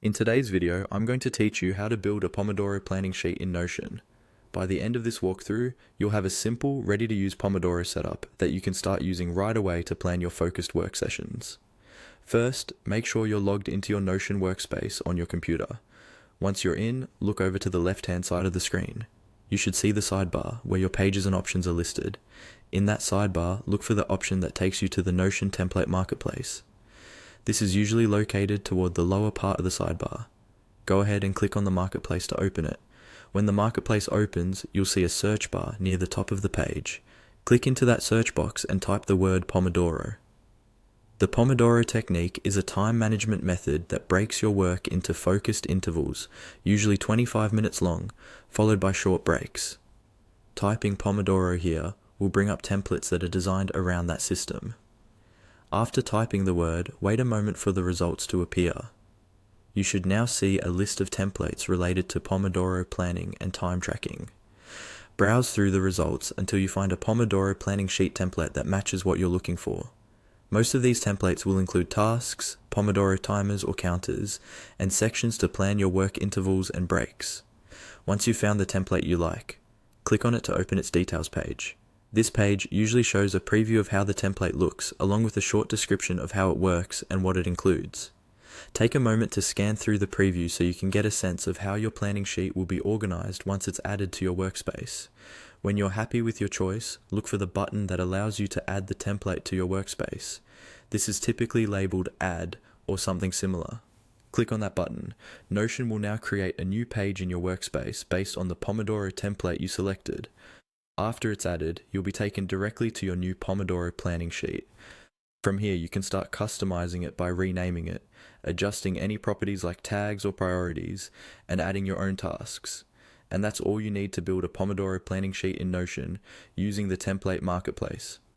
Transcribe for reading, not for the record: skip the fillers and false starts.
In today's video, I'm going to teach you how to build a Pomodoro planning sheet in Notion. By the end of this walkthrough, you'll have a simple, ready-to-use Pomodoro setup that you can start using right away to plan your focused work sessions. First, make sure you're logged into your Notion workspace on your computer. Once you're in, look over to the left-hand side of the screen. You should see the sidebar where your pages and options are listed. In that sidebar, look for the option that takes you to the Notion template marketplace. This is usually located toward the lower part of the sidebar. Go ahead and click on the marketplace to open it. When the marketplace opens, you'll see a search bar near the top of the page. Click into that search box and type the word Pomodoro. The Pomodoro technique is a time management method that breaks your work into focused intervals, usually 25 minutes long, followed by short breaks. Typing Pomodoro here will bring up templates that are designed around that system. After typing the word, wait a moment for the results to appear. You should now see a list of templates related to Pomodoro planning and time tracking. Browse through the results until you find a Pomodoro planning sheet template that matches what you're looking for. Most of these templates will include tasks, Pomodoro timers or counters, and sections to plan your work intervals and breaks. Once you've found the template you like, click on it to open its details page. This page usually shows a preview of how the template looks, along with a short description of how it works and what it includes. Take a moment to scan through the preview so you can get a sense of how your planning sheet will be organized once it's added to your workspace. When you're happy with your choice, look for the button that allows you to add the template to your workspace. This is typically labeled Add or something similar. Click on that button. Notion will now create a new page in your workspace based on the Pomodoro template you selected. After it's added, you'll be taken directly to your new Pomodoro planning sheet. From here, you can start customizing it by renaming it, adjusting any properties like tags or priorities, and adding your own tasks. And that's all you need to build a Pomodoro planning sheet in Notion using the template marketplace.